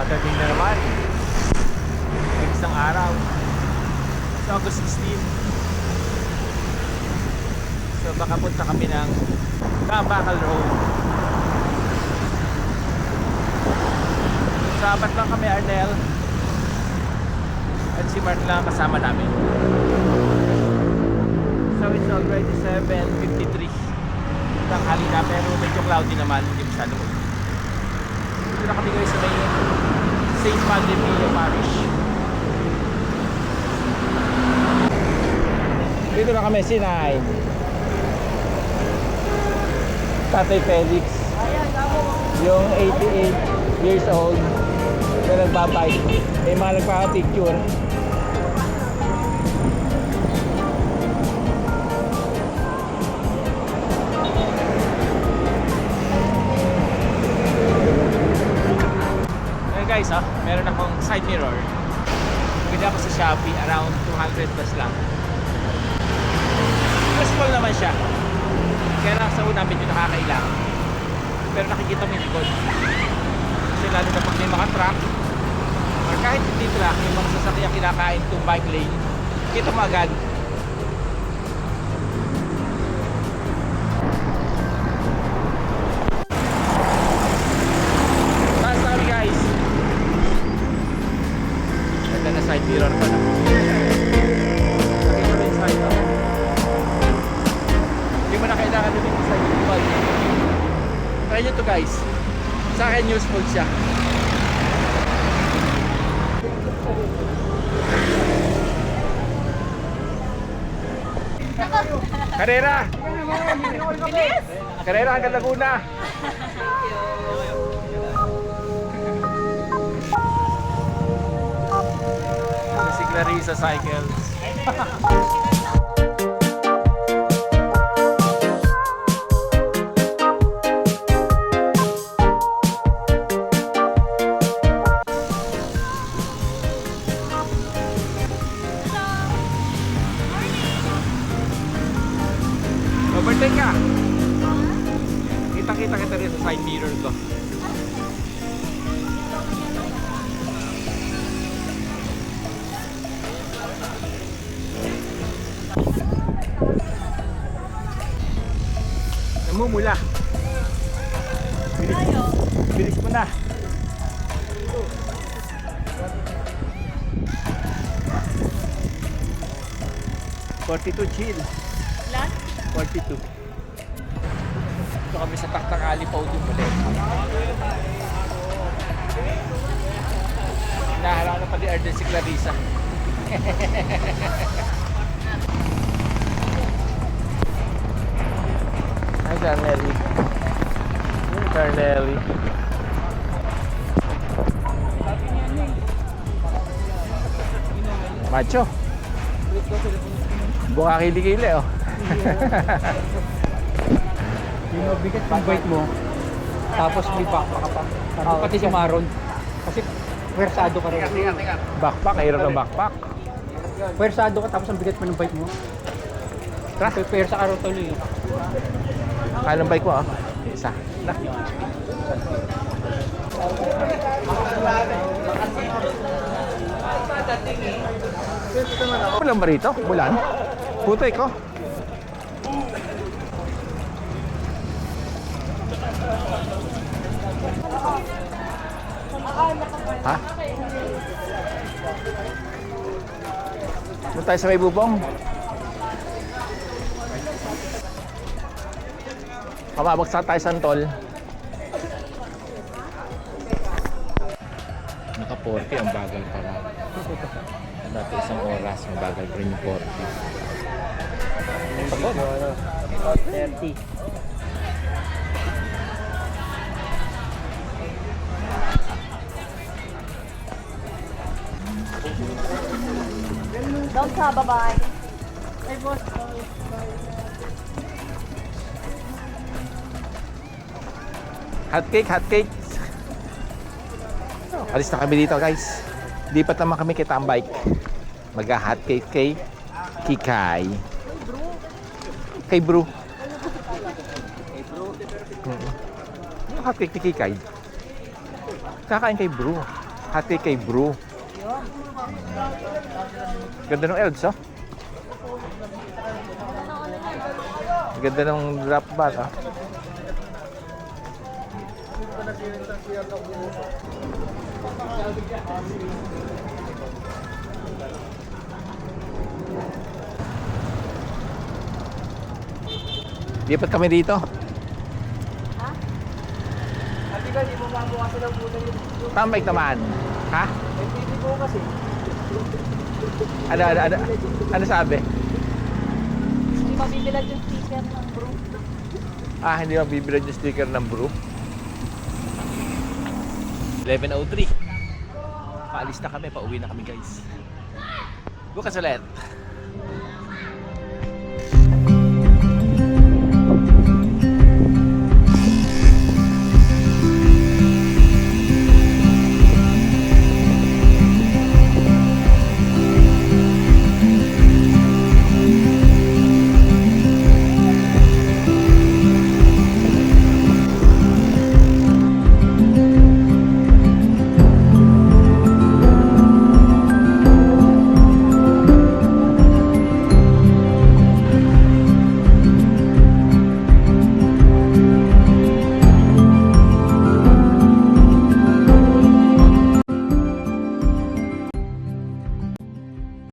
Pagdating na naman. Isang araw. So, August 16. So, baka punta kami ng Tambacal Road. So, apat lang kami, Arnel. At si Mark lang kasama namin. So, it's already 7:53. Tanghali na, pero medyo cloudy naman. Hindi masyado. Dito na kami guys sa may St. Padre Pio Parish. Dito na kami, Sinay. Tatay Felix. Yung 88 years old na nagbabike. May mga nagpapapicture. Guys, meron akong side mirror. Bili ako sa Shopee, around 200 plus lang. Useful naman siya. Kaya lang sa una medyo nakakailang. Pero nakikita mo yung likod. Kasi lalo na pag may mga truck or kahit hindi truck, yung mga sasakyan kinakain itong bike lane, kita mo agad. Na side mirror pa na. Nakita mo yung side mirror. Hindi mo na kailangan luming sa YouTube. Try nyo to guys. Sa akin useful siya. Karera! Karera hanggang Laguna! Clarissa Cycles. Overtake ka! Kita-kita kita rin sa side mirror ko. Namumula. Bilis mo na. $42 chill. Lan? 42. Ito kami sa Taktakali pa ulit ulit. Naharap na pa di Arden si Clarissa. Hi, Carnelli. Carnelli. Macho. Buka kili-kili, oh. Yung mabigat yung bike mo, tapos may backpack ka pa. Pati si Maron. Kasi pwersado ka rin. Backpack, hirap ng backpack. Pwersado ka tapos ang bigat pa ng bike mo. Tra? Pwersa ka rin tuloy. Kaya ng bike ko, ah. Isa. Na. Ulan ba rito? Bulan? Putoy ko. Ha? Doon tayo sa may bubong. Kamabagsak tayo sa Antol. Naka-40, ang bagal pa lang. Dati isang oras, mabagal pa rin yung 40. Pagod? 30. Doon sa babae. Ay, boss. Hot cake, hot cake. Alis na kami dito, guys. Lipat naman kami kita ang bike. Mag-hot cake kay Kikay. Kay Bro. Yung hot cake ni Kikay. Kakain kay Bro. Hati kay brew. Ganda ng Elds, oh. Ganda ng wrap bar, ah. Lipat kami dito. Ha? Ate ka, di mo mabukasan ng puno yung Tambay naman. Ha? hindi ko kasi. Ano sabi? Hindi mabibilag yung sticker ng bro. Ah, hindi mabibilad yung sticker ng brew. 11:03. Paalis na kami, pauwi na kami guys. Bukas ulit.